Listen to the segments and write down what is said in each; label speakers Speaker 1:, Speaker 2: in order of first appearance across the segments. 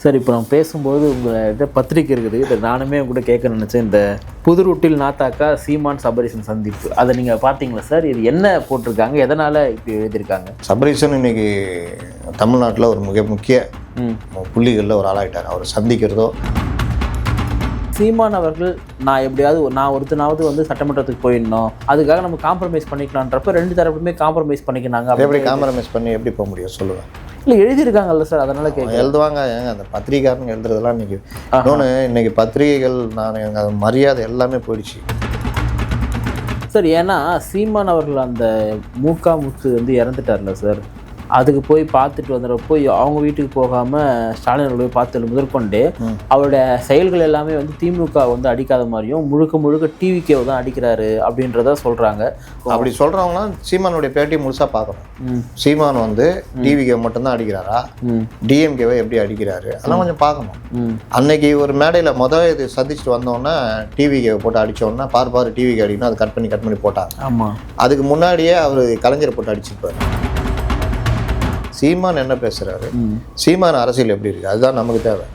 Speaker 1: Sir இப்போ நம்ம பேசும்போது உங்கள்கிட்ட பத்திரிக்கை இருக்குது, இதை நானுமே உங்கள்கிட்ட கேட்க நினச்சேன். இந்த புது ரூட்டில் நாத்தாக்கா சீமான் சபரீசன் சந்திப்பு, அதை நீங்கள் பார்த்தீங்களா சார்? இது என்ன போட்டிருக்காங்க, எதனால் இப்படி எழுதியிருக்காங்க?
Speaker 2: சபரீசன் இன்னைக்கு தமிழ்நாட்டில் ஒரு மிக முக்கிய புள்ளிகளில் ஒரு ஆளாயிட்டார். அவர் சந்திக்கிறதோ
Speaker 1: சீமான் அவர்கள் நான் ஒருத்தனாவது வந்து சட்டமன்றத்துக்கு போயிடணும், அதுக்காக நம்ம காம்ப்ரமைஸ் பண்ணிக்கலான்றப்ப ரெண்டு தரப்புமே காம்ப்ரமைஸ் பண்ணிக்கினாங்க.
Speaker 2: எப்படி காம்ப்ரமைஸ் பண்ணி எப்படி போக முடியும் சொல்லுவேன்?
Speaker 1: இல்லை எழுதியிருக்காங்கல்ல சார், அதனால
Speaker 2: எழுதுவாங்க. ஏங்க அந்த பத்திரிகைக்காரங்க எழுதுறதெல்லாம் இன்னைக்கு பத்திரிகைகள் அது மரியாதை எல்லாமே போயிடுச்சு
Speaker 1: சார். ஏன்னா சீமான் அவர்கள் அந்த மூக்கா முத்து வந்து இறந்துட்டார்ல சார், அதுக்கு போய் பார்த்துட்டு வந்துடுறப்போ அவங்க வீட்டுக்கு போகாமல் ஸ்டாலின் அவர்கள் போய் பார்த்து முதற்கொண்டு அவருடைய செயல்கள் எல்லாமே வந்து திமுக வந்து அடிக்காத மாதிரியும் முழுக்க டிவிகேவை தான் அடிக்கிறாரு அப்படின்றத சொல்கிறாங்க.
Speaker 2: அப்படி சொல்கிறவங்கன்னா சீமானுடைய பேட்டி முழுசாக பார்க்கணும். சீமான் வந்து டிவிகே மட்டும்தான் அடிக்கிறாரா, டிஎம்கேவை எப்படி அடிக்கிறாரு அதெல்லாம் கொஞ்சம் பார்க்கணும். அன்னைக்கு ஒரு மேடையில் இது சந்திச்சுட்டு வந்தோன்னா டிவிகேவை போட்டு அடித்தோன்னா பாரு டிவிகே அடிக்கணும், அது கட் பண்ணி போட்டாங்க.
Speaker 1: ஆமாம்,
Speaker 2: அதுக்கு முன்னாடியே அவர் கலைஞரை போட்டு அடிச்சிருப்பார். சீமான் என்ன பேசுறாரு, சீமான் அரசியல் எப்படி இருக்கு, அதுதான் நமக்கு தேவை.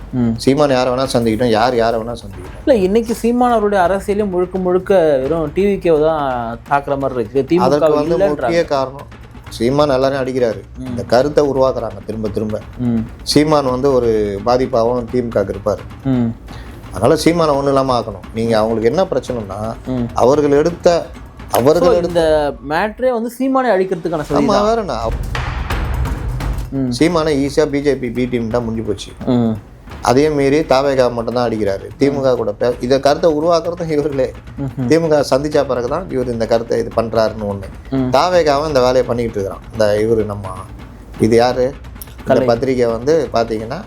Speaker 2: சீமான் யாரை வேணா சந்திக்கிட்டோம், யாரை வேணா சந்திக்கிட்டோம்.
Speaker 1: இல்லை இன்னைக்கு சீமான் அவருடைய அரசியலும் முழுக்க வெறும் டிவிக்கே தான் தாக்குற மாதிரி இருக்கு.
Speaker 2: அதற்கு வந்து முக்கிய காரணம் சீமான் எல்லாரையும் அடிக்கிறாரு, இந்த கருத்தை உருவாக்குறாங்க திரும்ப. சீமான் வந்து ஒரு பாதிப்பாகவும் திமுக இருப்பார். அதனால சீமானை ஒன்றும் இல்லாமல் ஆக்கணும். நீங்கள் அவங்களுக்கு என்ன பிரச்சனைனா அவர்கள் இந்த
Speaker 1: மேட்ரே வந்து சீமானை அழிக்கிறதுக்கான சொல்லுமா
Speaker 2: வேறண்ணா. சீமானை ஈஸியாக பிஜேபி பி டீம் தான் முடிஞ்சு போச்சு. அதே மீறி தாவேகா மட்டும் தான் அடிக்கிறாரு. திமுக கூட இதை கருத்தை உருவாக்குறதும் இவர்களே. திமுக சந்திச்சா பிறகுதான் இவர் இந்த கருத்தை இது பண்றாருன்னு ஒண்ணு. தாவேகாவும் இந்த வேலையை பண்ணிக்கிட்டு இருக்கிறான். இந்த இவரு இது யாரு, இந்த பத்திரிகை வந்து பாத்தீங்கன்னா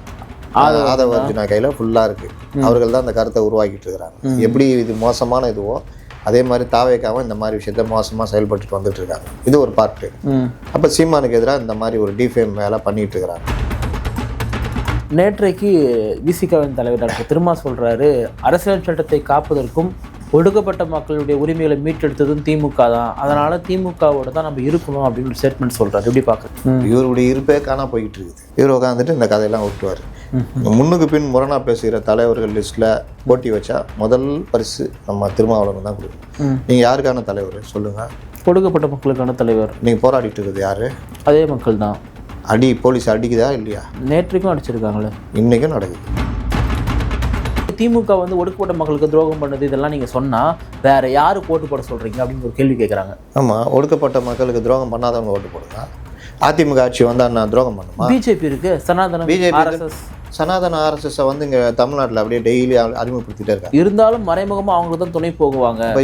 Speaker 2: ஆதவ அர்ஜுனா கையில ஃபுல்லா இருக்கு. அவர்கள் தான் இந்த கருத்தை உருவாக்கிட்டு இருக்கிறாங்க. எப்படி இது மோசமான இதுவோ அதே மாதிரி தாவேக்காவும் இந்த மாதிரி விஷயத்த மோசமாக செயல்பட்டு வந்துட்டு இருக்காங்க. இது ஒரு பார்ட்டு. அப்போ சீமானுக்கு எதிராக இந்த மாதிரி ஒரு டிஃபேம் வேலை பண்ணிட்டு இருக்கிறாங்க.
Speaker 1: நேற்றைக்கு விசிகாவின் தலைவர் டாக்டர் திருமா சொல்றாரு, அரசியல் சட்டத்தை காப்பதற்கும் ஒடுக்கப்பட்ட மக்களுடைய உரிமைகளை மீட்டெடுத்ததும் திமுக தான், அதனால திமுகவோட தான் நம்ம இருக்கணும் அப்படின்னு ஒரு ஸ்டேட்மெண்ட் சொல்றாரு. எப்படி பார்க்குறது?
Speaker 2: இவருடைய இருப்பே காணா போய்கிட்டு இருக்குது. இவர் உட்காந்துட்டு இந்த கதையெல்லாம் விட்டுவார். முன்னுக்கு பின் முரணா பேசுகிற தலைவர்கள் லிஸ்ட்ல போட்டி வச்சா முதல் பரிசு நம்ம திருமாவளவன் தான் கொடுக்கணும். நீங்க யாருக்கான தலைவர் சொல்லுங்க?
Speaker 1: ஒடுக்கப்பட்ட மக்களுக்கான தலைவர்.
Speaker 2: நீங்க போராடிட்டு இருக்குது யாரு?
Speaker 1: அதே மக்கள் தான்.
Speaker 2: போலீஸ் அடிக்குதா இல்லையா?
Speaker 1: நேற்றுக்கும் அடிச்சிருக்காங்களே,
Speaker 2: இன்னைக்கும் நடக்குது.
Speaker 1: திமுக வந்து ஒடுக்கப்பட்ட மக்களுக்கு துரோகம் பண்ணது இதெல்லாம் நீங்க சொன்னா வேற யாரு ஓட்டு போட சொல்றீங்க அப்படின்னு ஒரு கேள்வி கேட்கறாங்க.
Speaker 2: ஆமா, ஒடுக்கப்பட்ட மக்களுக்கு துரோகம் பண்ணாதவங்க ஓட்டு போடுங்க. அதிமுக ஆட்சி வந்து நான் துரோகம் பண்ணுமா?
Speaker 1: பிஜேபி இருக்கு,
Speaker 2: சனாதன ஆர்எஸ்எஸ் வந்து இங்க தமிழ்நாட்டில் அப்படியே டெய்லி அறிமுகப்படுத்திட்டே இருக்காங்க.
Speaker 1: இருந்தாலும் மறைமுகமா அவங்களுக்கு தான் துணை போகுவாங்க.
Speaker 2: இப்போ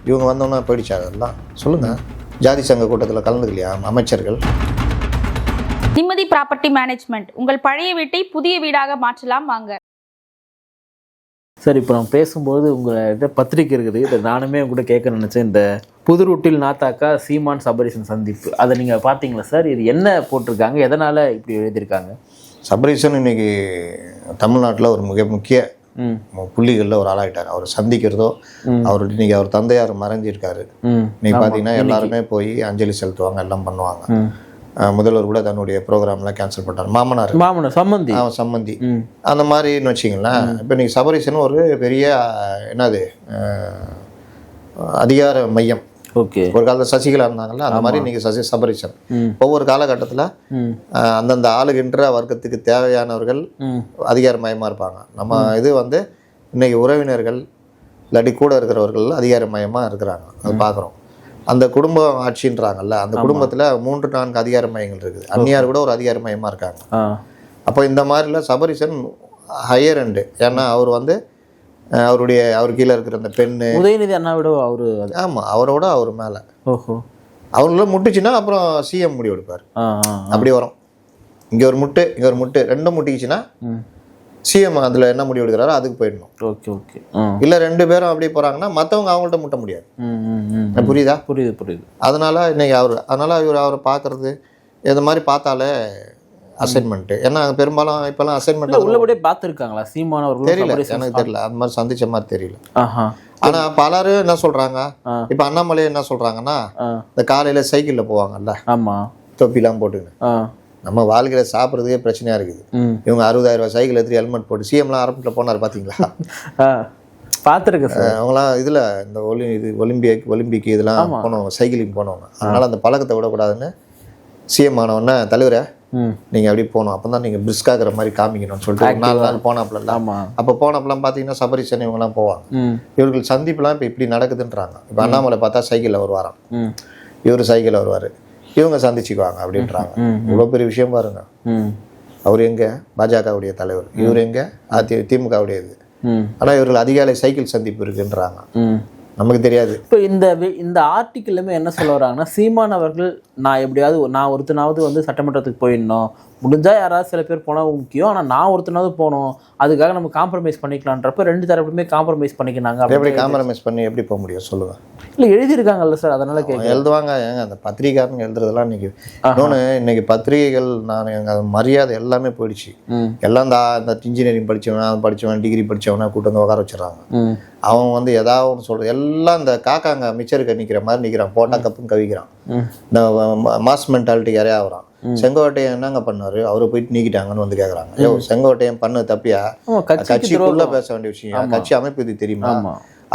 Speaker 2: இவங்க வந்தோன்னா போயிடுச்சா? அதெல்லாம் சொல்லுங்க. ஜாதி சங்க கூட்டத்தில் கலந்துக்கலையா அமைச்சர்கள்?
Speaker 3: நிம்மதி ப்ராப்பர்ட்டி மேனேஜ்மெண்ட், உங்கள் பழைய வீட்டை புதிய வீடாக மாற்றலாம் வாங்க.
Speaker 1: சார் இப்போ நம்ம பேசும்போது உங்கள்கிட்ட பத்திரிக்கை இருக்குது, இதை நானுமே உங்கள்கிட்ட கேட்க நினச்சேன். இந்த புது ரூட்டில் நாத்தாக்கா சீமான் சபரீசன் சந்திப்பு, அதை நீங்கள் பார்த்தீங்களா சார்? இது என்ன போட்டிருக்காங்க, எதனால் இப்படி எழுதியிருக்காங்க?
Speaker 2: சபரீசன் இன்னைக்கு தமிழ்நாட்டில் ஒரு மிக முக்கிய புள்ளிகளில் ஒரு ஆளாயிட்டார். அவர் சந்திக்கிறதோ இன்னைக்கு அவர் தந்தையார் மறைஞ்சிருக்காரு. இன்னைக்கு பார்த்தீங்கன்னா எல்லாருமே போய் அஞ்சலி செலுத்துவாங்க, எல்லாம் பண்ணுவாங்க. முதல்வர் கூட தன்னுடைய ப்ரோக்ராம்லாம் கேன்சல் பண்ணிட்டார். மாமனார் சம்மந்தி அந்த மாதிரின்னு வச்சிங்களேன். இப்போ இன்னைக்கு சபரீசன் ஒரு பெரிய அதிகார மையம்.
Speaker 1: ஓகே,
Speaker 2: ஒரு காலத்தில் சசிகலா இருந்தாங்கல்ல, அந்த மாதிரி இன்னைக்கு சபரீசன். ஒவ்வொரு காலகட்டத்தில் அந்தந்த ஆளுகின்ற வர்க்கத்துக்கு தேவையானவர்கள் அதிகார மயமாக இருப்பாங்க. நம்ம இது வந்து இன்னைக்கு உறவினர்கள் இல்லாட்டி கூட இருக்கிறவர்கள் அதிகார மயமாக இருக்கிறாங்க. அது பார்க்குறோம். அந்த குடும்ப ஆட்சின்றாங்கல்ல, அந்த குடும்பத்தில் 3-4 அதிகார மையங்கள் இருக்குது. அந்நியார் கூட ஒரு அதிகார மையமாக இருக்காங்க. அப்போ இந்த மாதிரிலாம் சபரீசன் ஹையர் எண்டு. ஏன்னா அவர் வந்து அவர் கீழே இருக்கிற அந்த பெண்ணு
Speaker 1: உதயநிதி அண்ணாவிட
Speaker 2: அவரோட அவர் மேலே அவங்கள முட்டுச்சுன்னா அப்புறம் சிஎம் முடிவு எடுப்பார். அப்படி வரும். இங்கே ஒரு முட்டு ரெண்டும் முட்டிக்குச்சுன்னா சிஎம் அதில் என்ன முடிவு எடுக்கிறாரோ அதுக்கு போயிடணும்.
Speaker 1: ஓகே.
Speaker 2: இல்லை 2 பேரும் அப்படி போகிறாங்கன்னா மற்றவங்க அவங்கள்ட்ட முட்ட முடியாது. புரியுதா?
Speaker 1: புரியுது.
Speaker 2: அதனால இன்னைக்கு அவரை பார்க்கறது இந்த மாதிரி பார்த்தாலே அசைன்மெண்ட். ஏன்னா பெரும்பாலும் இப்பெல்லாம் அசைன்மெண்ட்
Speaker 1: உள்ளபடியே பார்த்துருக்காங்களா சீமான் அவர்கள்?
Speaker 2: தெரியல, எனக்கு தெரியல, அந்த மாதிரி சந்திச்ச மாதிரி தெரியல. ஆனா பலரும் என்ன சொல்றாங்க, இப்ப அண்ணாமலை என்ன சொல்றாங்கன்னா, இந்த காலையில சைக்கிள்ல போவாங்கல்ல,
Speaker 1: ஆமா,
Speaker 2: தொப்பிலாம் போட்டுன்னு நம்ம வாழ்க்கையில சாப்பிட்றதுக்கே பிரச்சனையா இருக்குது. இவங்க 60,000 ரூபாய் சைக்கிள் எடுத்து ஹெல்மெட் போட்டு சிஎம்லாம் ஆரம்பத்தில் போனார் பார்த்தீங்களா?
Speaker 1: பார்த்துருக்கு சார்.
Speaker 2: அவங்களாம் இதில் இந்த ஒலிம்பிக் இதெல்லாம் போனவங்க, சைக்கிளிங் போனவங்க. அதனால் அந்த பழக்கத்தை விடக்கூடாதுன்னு சிஎம் ஆனவொன்னே தலைவரை நீங்கள் அப்படி போகணும், அப்போ தான் நீங்கள் பிரிஸ்காகிற மாதிரி காமிக்கணும்னு சொல்லிட்டு 4 நாள் போனாப்புலாம். அப்போ போனப்பெல்லாம் பார்த்தீங்கன்னா சபரிசன் இவங்கெல்லாம் போவாங்க. இவர்கள் சந்திப்புலாம் இப்போ இப்படி நடக்குதுன்றாங்க. இப்போ அண்ணாமலை பார்த்தா சைக்கிளில் வருவாராம், இவர் சைக்கிளில் வருவார், இவங்க சந்திச்சுக்குவாங்க அப்படின்றாங்க. இவ்வளோ பெரிய விஷயம் பாருங்க. அவர் எங்கே பாஜகவுடைய தலைவர், இவர் எங்கே திமுகவுடையது. ஆனால் இவர்கள் அதிகாலை சைக்கிள் சந்திப்பு இருக்குன்றாங்க, நமக்கு தெரியாது.
Speaker 1: இப்போ இந்த ஆர்டிக்கிளுமே என்ன சொல்ல வராங்கன்னா, சீமான் அவர்கள் நான் எப்படியாவது நான் ஒருத்தனாவது வந்து சட்டமன்றத்துக்கு போயிடணும், முடிஞ்சால் யாராவது சில பேர் போனால் முக்கியம், ஆனால் நான் ஒருத்தனாவது போகணும், அதுக்காக நம்ம காம்ப்ரமைஸ் பண்ணிக்கலான்றப்ப 2 தரப்புமே காம்ப்ரமைஸ் பண்ணிக்கினாங்க.
Speaker 2: எப்படி காம்ப்ரமைஸ் பண்ணி எப்படி போக முடியும் சொல்லுங்கள்?
Speaker 1: இல்லை எழுதியிருக்காங்கல்ல சார், அதனால
Speaker 2: எழுதுவாங்க. ஏங்க அந்த பத்திரிகைக்காரங்க எழுதுறதெல்லாம் இன்னைக்கு பத்திரிகைகள் நான் எங்கள் மரியாதை எல்லாமே போயிடுச்சு. எல்லாம் இந்த இன்ஜினியரிங் படித்தவன் டிகிரி படித்தவனா கூட்டு வந்து உட்கார வச்சிடறாங்க. அவன் வந்து ஏதாவது ஒன்று சொல்கிறது எல்லாம் இந்த காக்காங்க மிச்சருக்கு நிற்கிற மாதிரி நிற்கிறான், போட்டா கப்புன்னு கவிக்கிறான். இந்த மாஸ் மென்டாலிட்டிக்கு யாரையா ஆகிறான். செங்கோட்டையன் என்னங்க பண்ணாரு, அவரை போயிட்டு நீக்கிட்டாங்கன்னு வந்து கேட்குறாங்க. ஐயோ செங்கோட்டையன் பண்ண தப்பியா? கட்சிக்குள்ள பேச வேண்டிய விஷயம், கட்சி அமைப்பு இது தெரியுமா?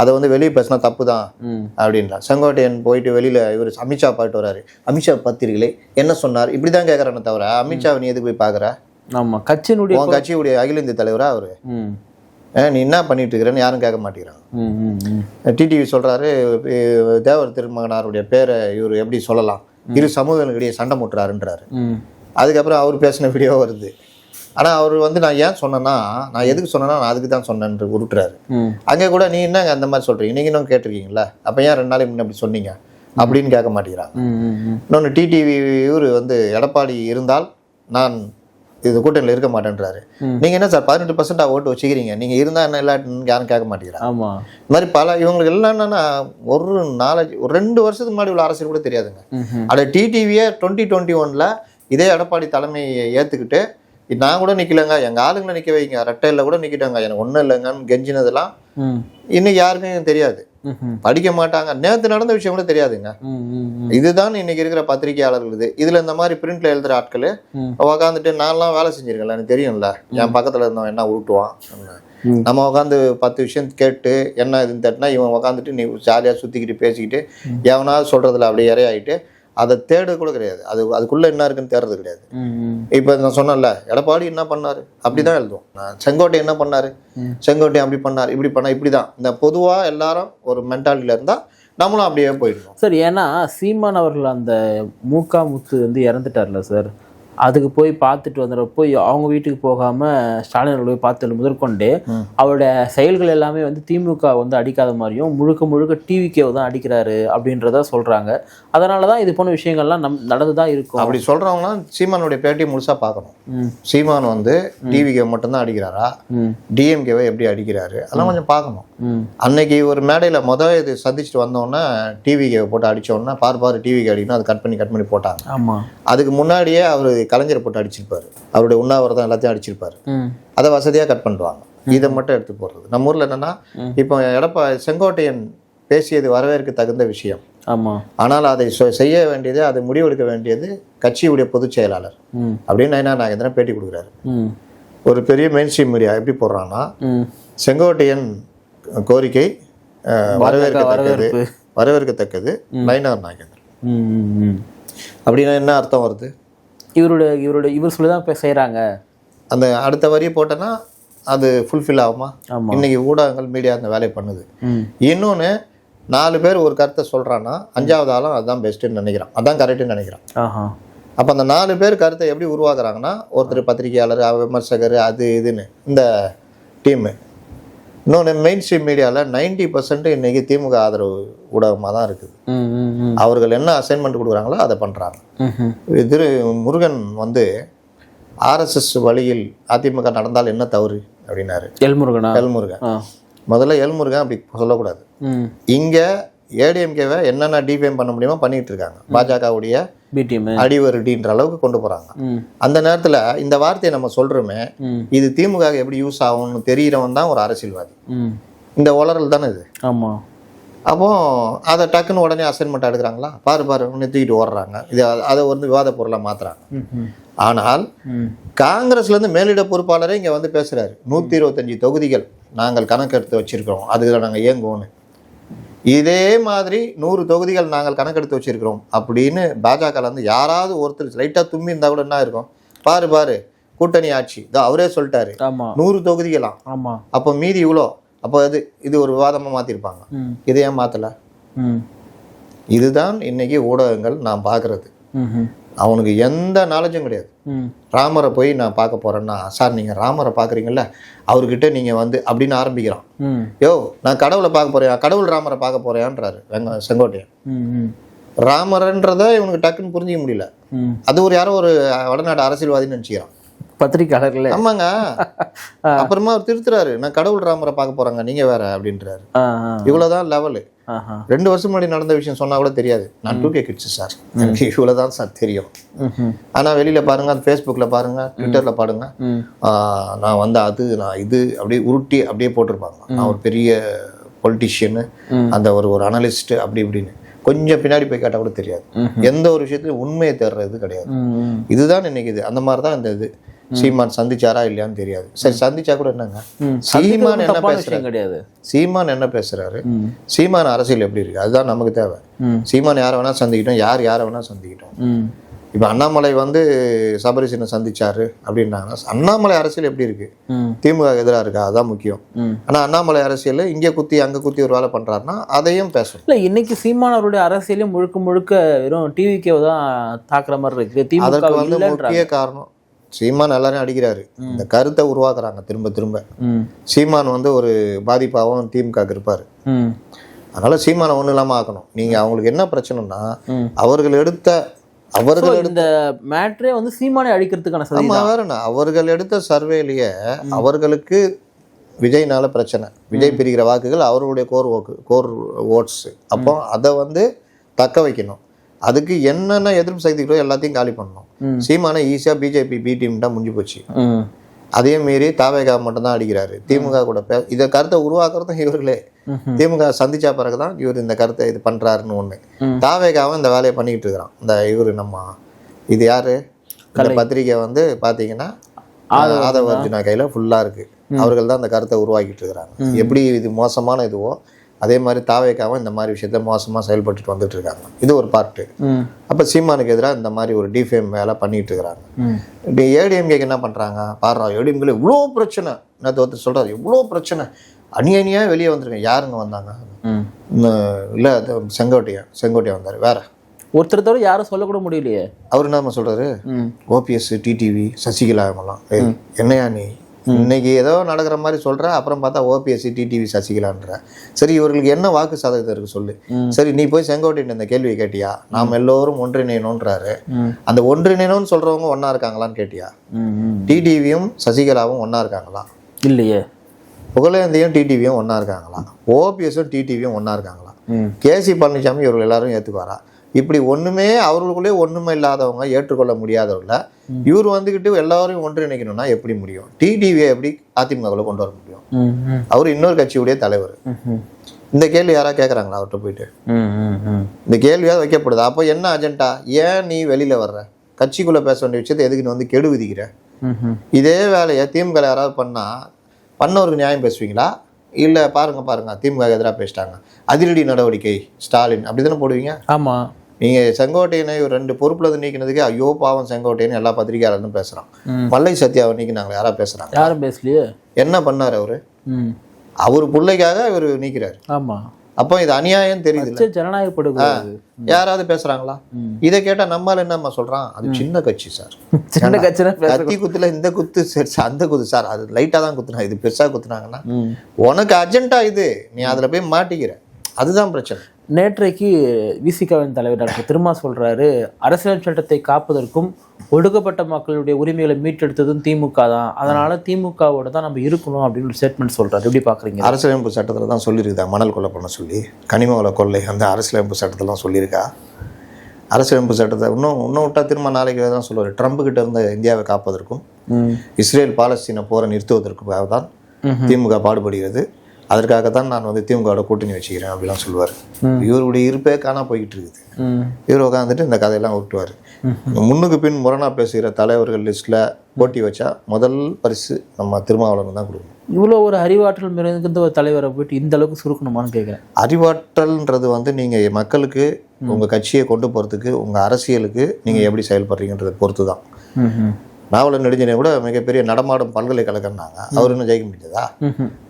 Speaker 2: அதை வந்து வெளியே பேசினா தப்பு தான் அப்படின்றான். செங்கோட்டையன் போயிட்டு வெளியில இவர் அமித்ஷா பாட்டு வர்றாரு, அமித்ஷா பத்திரிகளே என்ன சொன்னார் இப்படிதான் கேட்கறானே தவிர அமித்ஷாவை நீ எதுக்கு போய் பாக்குற? கட்சியுடைய அகில இந்திய தலைவரா அவரு, நீ என்ன பண்ணிட்டு இருக்கிறேன்னு யாரும் கேட்க மாட்டேங்கிறாங்க. டிடிவி சொல்றாரு, தேவர் திருமகனாருடைய பேரை இவர் எப்படி சொல்லலாம், இரு சமூகங்களுக்கிடையே சண்டை முட்டுறாருன்றாரு. அதுக்கப்புறம் அவர் பேசின வீடியோ வருது. ஆனால் அவர் வந்து நான் ஏன் சொன்னேன்னா, நான் எதுக்கு சொன்னேன்னா நான் அதுக்கு தான் சொன்னேன்னு உருட்டுறாரு. அங்கே கூட நீ என்னங்க அந்த மாதிரி சொல்கிறீங்க, நீங்கள் இன்னும் கேட்டிருக்கீங்களா, அப்போ ஏன் 2 நாளைக்கு முன்னே அப்படி சொன்னீங்க அப்படின்னு கேட்க மாட்டேங்கிறாங்க. இன்னொன்று டிடிவி இவர் வந்து எடப்பாடி இருந்தால் நான் இது கூட்டணியில் இருக்க மாட்டேன்றாரு. நீங்கள் என்ன சார் 18% ஓட்டு வச்சுக்கிறீங்க, நீங்கள் இருந்தால் என்ன இல்லாட்டின்னு யாரும் கேட்க மாட்டேங்கிறாங்க. இந்த மாதிரி பல இவங்களுக்கு எல்லாம் என்னன்னா ஒரு 2 வருஷத்துக்கு முன்னாடி உள்ள அரசியல் கூட தெரியாதுங்க. அதை டிடிவியே 2021 இதே எடப்பாடி தலைமையை ஏற்றுக்கிட்டு நான் கூட நிற்கலங்க, எங்கள் ஆளுங்களை நிற்க வைங்க, ரெட்டையில் கூட நிற்கிட்டாங்க, எனக்கு ஒன்றும் இல்லைங்கன்னு கெஞ்சினதெல்லாம் இன்னைக்கு யாருமே தெரியாது, படிக்க மாட்டாங்க. நேற்று நடந்த விஷயம் கூட தெரியாதுங்க. இதுதான் இன்னைக்கு இருக்கிற பத்திரிகையாளர்கள். இதுல இந்த மாதிரி பிரிண்ட்ல எழுதுற ஆட்கள் உக்காந்துட்டு நான்லாம் வேலை செஞ்சிருக்கல, எனக்கு தெரியும்ல, என் பக்கத்துல இருந்தவன் என்ன உருட்டுவான், நம்ம உட்காந்து 10 விஷயம் கேட்டு என்ன இதுன்னு தட்டினா இவன் உட்காந்துட்டு நீ ஜாலியா சுத்திக்கிட்டு பேசிக்கிட்டு எவனாவது சொல்றதுல அப்படியே இறையாயிட்டு அதை தேடு கூட கிடையாது, அதுக்குள்ள என்ன இருக்குன்னு தேடுறது கிடையாது. இப்ப நான் சொன்னேன்ல, எடப்பாடி என்ன பண்ணாரு அப்படிதான் எழுதுவோம். செங்கோட்டை என்ன பண்ணாரு, செங்கோட்டை அப்படி பண்ணாரு, இப்படி பண்ணா இப்படிதான். இந்த பொதுவா எல்லாரும் ஒரு மென்டாலிட்டியில இருந்தா நம்மளும் அப்படியே போயிடணும்
Speaker 1: சார். ஏன்னா சீமான் அவர்கள் அந்த மூக்கா முத்து வந்து இறந்துட்டார்ல சார், அதுக்கு போய் பார்த்துட்டு வந்துடுறப்போ அவங்க வீட்டுக்கு போகாமல் ஸ்டாலின் போய் பார்த்து முதற்கொண்டு அவருடைய செயல்கள் எல்லாமே வந்து திமுக வந்து அடிக்காத மாதிரியும் முழுக்க டிவிகேவை தான் அடிக்கிறாரு அப்படின்றத சொல்கிறாங்க. அதனால தான் இது போன விஷயங்கள்லாம் நடந்து தான் இருக்கும்.
Speaker 2: அப்படி சொல்கிறவங்களாம் சீமானுடைய பேட்டியை முழுசாக பார்க்கணும். சீமான் வந்து டிவிகே மட்டும்தான் அடிக்கிறாரா, டிஎம்கேவை எப்படி அடிக்கிறாரு அதெல்லாம் கொஞ்சம் பார்க்கணும். அன்னைக்கு ஒரு மேடையில் இது சந்திச்சுட்டு வந்தோடனே டிவிகேவை போட்டு அடித்தோடனே பாரு டிவிகே அடிக்கணும், அது கட் பண்ணி போட்டாங்க. ஆமாம், அதுக்கு முன்னாடியே அவர் கலைஞரை போட்டு அடிச்சிருப்பாரு, அவருடைய உண்ணாவிரதம் எல்லாத்தையும் அடிச்சிருப்பாரு, அதை வசதியாக கட் பண்ணுவாங்க. இதை மட்டும் எடுத்து போடுறது. நம்ம ஊரில் என்னன்னா, இப்போ செங்கோட்டையன் பேசியது வரவேற்க தகுந்த விஷயம். ஆனால் அதை செய்ய வேண்டியது, அதை முடிவெடுக்க வேண்டியது கட்சியுடைய பொதுச் செயலாளர் அப்படின்னு நயனா நாகேந்திரன் பேட்டி கொடுக்குறாரு. ஒரு பெரிய மெயின் ஸ்ட்ரீம் மீடியா எப்படி போடுறான்னா, செங்கோட்டையன் கோரிக்கை வரவேற்கத்தக்கது நயனார் நாகேந்திரன் அப்படின்னா என்ன அர்த்தம் வருது?
Speaker 1: இவர் சொல்லிதான் செய்யறாங்க.
Speaker 2: அந்த அடுத்த வரியை போட்டோன்னா அது ஃபுல்ஃபில் ஆகுமா? இன்னைக்கு ஊடகங்கள் மீடியா அந்த வேலையை பண்ணுது. இன்னொன்று 4 பேர் ஒரு கருத்தை சொல்றான்னா 5வது ஆளும் அதுதான் பெஸ்ட்டுன்னு நினைக்கிறான், அதான் கரெக்டுன்னு நினைக்கிறான். அப்போ அந்த 4 பேர் கருத்தை எப்படி உருவாக்குறாங்கன்னா, ஒருத்தர் பத்திரிகையாளர், விமர்சகர், அது இதுன்னு இந்த டீமு. இன்னொன்று மெயின் ஸ்ட்ரீம் மீடியாவில் 90% இன்னைக்கு திமுக ஆதரவு ஊடகமாக தான் இருக்குது. அவர்கள் என்ன அசைன்மெண்ட் கொடுக்குறாங்களோ அதை பண்ணுறாங்க. திரு முருகன் வந்து ஆர்எஸ்எஸ் வழியில் அதிமுக நடந்தால் என்ன தவறு அப்படின்னாரு. எல்முருகன் முதல்ல எல்முருகன் அப்படி சொல்லக்கூடாது. இங்கே ஏடிஎம்கேவை என்னென்ன டிஃபேம் பண்ண முடியுமோ பண்ணிட்டு இருக்காங்க. பாஜகவுடைய அடிவருடின்ற அளவுக்கு கொண்டு போறாங்க. அந்த நேரத்துல இந்த வார்த்தையை நம்ம சொல்றோமே, இது திமுக எப்படி யூஸ் ஆகும்னு தெரியறவன் தான் ஒரு அரசியல்வாதி. இந்த உளறல் தானே இது. ஆமா. அப்போ அதை டக்குன்னு உடனே அசைன்மெண்ட் எடுக்கிறாங்களா, பாரு நிறுத்திக்கிட்டு ஓடுறாங்க. இது அதை வந்து விவாத பொருளை மாத்துறாங்க. ஆனால் காங்கிரஸ்லேருந்து மேலிட பொறுப்பாளரே இங்கே வந்து பேசுகிறாரு 125 தொகுதிகள் நாங்கள் கணக்கெடுத்து வச்சிருக்கிறோம், அதுக்கு நாங்கள் இயங்குவோன்னு. இதே மாதிரி 100 தொகுதிகள் நாங்கள் கணக்கெடுத்து வச்சிருக்கிறோம் அப்படின்னு பாஜகலேருந்து யாராவது ஒருத்தர் லைட்டாக தும்பி இருந்தால் கூட என்ன இருக்கும், பாரு கூட்டணி ஆட்சி இதோ அவரே சொல்லிட்டாரு 100 தொகுதிகளாம்.
Speaker 1: ஆமாம்.
Speaker 2: அப்போ மீதி இவ்வளோ, அப்போ இது ஒரு விவாதமாக மாற்றிருப்பாங்க. இதை ஏன் மாற்றலை? இதுதான் இன்னைக்கு ஊடகங்கள் நான் பார்க்குறது. அவனுக்கு எந்த நாலேஜும் கிடையாது. ராமரை போய் நான் பார்க்க போகிறேன்னா, சார் நீங்கள் ராமரை பார்க்குறீங்கல்ல, அவர்கிட்ட நீங்கள் வந்து அப்படின்னு ஆரம்பிக்கிறான். யோ நான் கடவுளை பார்க்க போகிறேன், கடவுள் ராமரை பார்க்க போகிறேன்றாரு செங்கோட்டையன். ராமரன்றதை இவனுக்கு டக்குன்னு புரிஞ்சிக்க முடியல. அது ஒரு யாரோ ஒரு வடநாட்டு அரசியல்வாதின்னு நினச்சிக்கிறான், பத்திரிக்கையாளர்கள். ஆமாங்க. அப்புறமா அவர் திருத்துறாரு, நான் கடவுள் ராமரை பார்க்க போறாங்க, நீங்க வேற அப்படின்றாரு. இவ்வளவுதான் லெவலு. 2 வருஷம் முன்னாடி நடந்த விஷயம் சொன்னா கூட தெரியாது. நான் 2K கிட்ஸ் சார், எனக்கு இவ்வளவுதான் சார் தெரியும். ஆனா வெளியில பாருங்க, ஃபேஸ்புக்ல பாருங்க, ட்விட்டர்ல பாருங்க, நான் வந்து நான் இது அப்படியே உருட்டி அப்படியே போட்டிருப்பாங்க, நான் ஒரு பெரிய பொலிட்டிஷியனு, அந்த ஒரு அனலிஸ்ட் அப்படி இப்படின்னு. கொஞ்சம் பின்னாடி போய் கேட்டால் கூட தெரியாது. எந்த ஒரு விஷயத்துலையும் உண்மையை தேடுறது கிடையாது. இதுதான் இன்னைக்கு இது. அந்த மாதிரி தான் இந்த இது. சீமான் சந்திச்சாரா இல்லையான்னு தெரியாது. சரி, சந்திச்சா கூட என்னங்க, சீமான் என்ன பேசுறாரு கிடையாது. சீமான் என்ன பேசுறாரு, சீமான் அரசியல் எப்படி இருக்கு, அதுதான் நமக்கு தேவை. சீமான் யாரை வேணா சந்திக்கிட்டோம், யாரை வேணா சந்திக்கிட்டோம். இப்போ அண்ணாமலை வந்து சபரிசனை சந்திச்சாரு அப்படின்னாங்கன்னா, அண்ணாமலை அரசியல் எப்படி இருக்கு, திமுக எதிராக இருக்கா, அதுதான் முக்கியம். ஆனா அண்ணாமலை அரசியல் இங்கே குத்தி அங்கே குத்தி ஒரு வேலை பண்றாருன்னா அதையும் பேசணும். இல்லை, இன்னைக்கு சீமான் அவருடைய அரசியலையும் முழுக்க வெறும் டிவிக்கே தான் தாக்குற மாதிரி இருக்கு. அதற்கு வந்து முக்கிய காரணம் சீமான் எல்லாரையும் அடிக்கிறாரு, இந்த கருத்தை உருவாக்குறாங்க திரும்ப. சீமான் வந்து ஒரு பாதிப்பாகவும் திமுக இருப்பாரு. அதனால சீமானை ஒன்றும் இல்லாமல் ஆக்கணும். நீங்க அவங்களுக்கு என்ன பிரச்சனைனா, அவர்கள் இந்த மேட்ரே வந்து சீமானை அழிக்கிறதுக்கான அவர்கள் எடுத்த சர்வேலிய அவர்களுக்கு விஜய்னால பிரச்சனை, விஜய் பிரிக்கிற வாக்குகள் அவர்களுடைய கோர் ஓட்ஸ். அப்போ அதை வந்து தக்க வைக்கணும். அதுக்கு என்னென்ன எதிர்ப்பு சக்திகளோ எல்லாத்தையும் காலி பண்ணணும். சீமானை ஈஸியா பிஜேபி பி டீம் தான் முடிஞ்சு போச்சு. அதே மீறி தாவேகா மட்டும் தான் அடிக்கிறாரு. திமுக கூட இதை கருத்தை உருவாக்குறதும் இவர்களே. திமுக சந்திச்சா பிறகுதான் இவர் இந்த கருத்தை இது பண்றாருன்னு ஒண்ணு. தாவேகாவும் இந்த வேலையை பண்ணிக்கிட்டு இருக்கிறான். இந்த இவரு இது யாரு, இந்த பத்திரிகை வந்து பாத்தீங்கன்னா ஆதவ அர்ஜுனா கையில ஃபுல்லா இருக்கு. அவர்கள் தான் இந்த கருத்தை உருவாக்கிட்டு இருக்கிறாங்க. எப்படி இது மோசமான இதுவோ அதே மாதிரி தாவேகாவும் இந்த மாதிரி விஷயத்த மோசமா செயல்பட்டு வந்துட்டு இருக்காங்க. இது ஒரு பார்ட்டு. அப்ப சீமானுக்கு எதிராக இந்த மாதிரி ஒரு டிஃபேம் வேலை பண்ணிட்டு இருக்கிறாங்க. இப்படி ஏடிஎம்கேக்கு என்ன பண்றாங்க பாரு, ஏடிஎம்கே இவ்வளோ பிரச்சனை, நான் சொல்றாரு இவ்வளோ பிரச்சனை, அணியா வெளியே வந்திருக்கேன். யாருங்க வந்தாங்க, இல்ல செங்கோட்டையன் வந்தாரு. வேற ஒருத்தர் தவிர யாரும் சொல்லக்கூட முடியலையே. அவர் என்ன சொல்றாரு, ஓபிஎஸ் டிடிவி சசிகலா எல்லாம் என்னையா நீ இன்னைக்கு ஏதோ நடக்கிற மாதிரி சொல்ற, அப்புறம் பார்த்தா ஓபிஎஸ் டிடிவி சசிகலான்ற. சரி, இவர்களுக்கு என்ன வாக்கு சதவீதம் இருக்கு சொல்லு. சரி, நீ போய் செங்கோட்டையன் இந்த கேள்வியை கேட்டியா, நாம் எல்லோரும் ஒன்றிணையணும்ன்றாரு. அந்த ஒன்றிணையணும்னு சொல்றவங்க ஒன்னா இருக்காங்களான்னு கேட்டியா? டிடிவியும் சசிகலாவும் ஒன்னா இருக்காங்களா? இல்லையே. புகழேந்தியும் டிடிவியும் ஒன்னா இருக்காங்களா? ஓபிஎஸும் டிடிவியும் ஒன்னா இருக்காங்களா? கேசி பழனிசாமி இவர்கள் எல்லாரும் ஏத்துக்குவாரா? இப்படி ஒண்ணுமே அவர்களுக்குள்ளே ஒண்ணுமே இல்லாதவங்க, ஏற்றுக்கொள்ள முடியாதவங்கள இவர் வந்துகிட்டு எல்லாரையும் ஒன்றிணைக்கணும்னா எப்படி முடியும்? டிடிவியை எப்படி அதிமுகவில் கொண்டு வர முடியும்? அவர் இன்னொரு கட்சியுடைய தலைவர். இந்த கேள்வி யாரா கேட்கறாங்களா அவர்கிட்ட போயிட்டு? இந்த கேள்வியாவது வைக்கப்படுது. அப்போ என்ன அஜெண்டா? ஏன் நீ வெளியில வர்ற? கட்சிக்குள்ள பேச வேண்டிய விஷயத்தை எதுக்கு நீ வந்து கெடு விதிக்கிற? இதே வேலையை திமுக யாராவது பண்ணவருக்கு நியாயம் பேசுவீங்களா? இல்ல பாருங்க திமுக எதிராக பேசிட்டாங்க, அதிரடி நடவடிக்கை ஸ்டாலின் அப்படிதானே போடுவீங்க? ஆமா. நீங்க செங்கோட்டையனை 2 பொறுப்புல இருந்து நீக்கினதுக்கு ஐயோ பாவம் செங்கோட்டையன் எல்லா பத்திரிகையாளரும் பேசுறான். மல்லை சத்யாவை நீக்கினாங்களா? யாரா பேசுறாங்க? யாரும் பேசலையே. என்ன பண்ணாரு அவரு? அவரு பிள்ளைக்காக இவர் நீக்கிறாரு. ஆமா. அப்போ இது அநியாயம் தெரியுது. ஜனநாயகப்படுகிறது. யாராவது பேசுறாங்களா? இதை கேட்டா நம்மால என்னம்மா சொல்றான், அது சின்ன கட்சி சார், சின்ன கட்சி, கத்தி குத்துல இந்த குத்து அந்த குத்து சார், அது லைட்டா தான் குத்துனா, இது பெருசா குத்துனாங்கன்னா உனக்கு அஜெண்டா இது, நீ அதுல போய் மாட்டிக்கிற. அதுதான் பிரச்சனை. நேற்றைக்கு விசிகாவின் தலைவர் டாக்டர் திருமா சொல்றாரு, அரசியல் சட்டத்தை காப்பதற்கும் ஒடுக்கப்பட்ட மக்களுடைய உரிமைகளை மீட்டெடுத்ததும் திமுக தான், அதனால திமுகவோட தான் நம்ம இருக்கணும் அப்படின்னு ஒரு ஸ்டேட்மெண்ட் சொல்றாரு. எப்படி பாக்குறீங்க? அரசியலமைப்பு சட்டத்தில் தான் சொல்லியிருக்கா மணல் கொள்ளை பண்ண சொல்லி, கனிம வள கொள்ளை அந்த அரசியலமைப்பு சட்டத்தில் தான் சொல்லியிருக்கா. அரசியலமைப்பு சட்டத்தை இன்னும் விட்டா திரும்ப நாளைக்கு தான் சொல்லுவார், ட்ரம்ப் கிட்ட இருந்த இந்தியாவை காப்பதற்கும் இஸ்ரேல் பாலஸ்தீன போரை நிறுத்துவதற்காக தான் திமுக பாடுபடுகிறது. அதற்காகத்தான் நான் வந்து திமுகவோட கூட்டணி வச்சுக்கிறேன் அப்படிலாம் சொல்லுவார். இவருடைய இருப்பே காணா போய்கிட்டு இருக்குது. இவர் உட்காந்துட்டு இந்த கதையெல்லாம் விட்டுவார். முன்னுக்கு பின் முரணா பேசுகிற தலைவர்கள் லிஸ்ட்டில் போட்டி வச்சா முதல் பரிசு நம்ம திருமாவளவன் தான் கொடுக்கணும்.
Speaker 1: இவ்வளோ ஒரு அறிவாற்றல் மிகுந்த ஒரு தலைவரை போயிட்டு இந்த அளவுக்கு சுருக்கணுமான்னு கேட்குறேன்.
Speaker 2: அறிவாற்றல்ன்றது வந்து நீங்கள் மக்களுக்கு உங்கள் கட்சியை கொண்டு போகிறதுக்கு, உங்கள் அரசியலுக்கு நீங்கள் எப்படி செயல்படுறீங்கன்றதை பொறுத்து தான். நாவலர் நெடுஞ்செழியன் கூட மிகப்பெரிய நடமாடும் பல்கலைக்கழகம்னாங்க, அவர் இன்னும் ஜெயிக்க முடியாதா?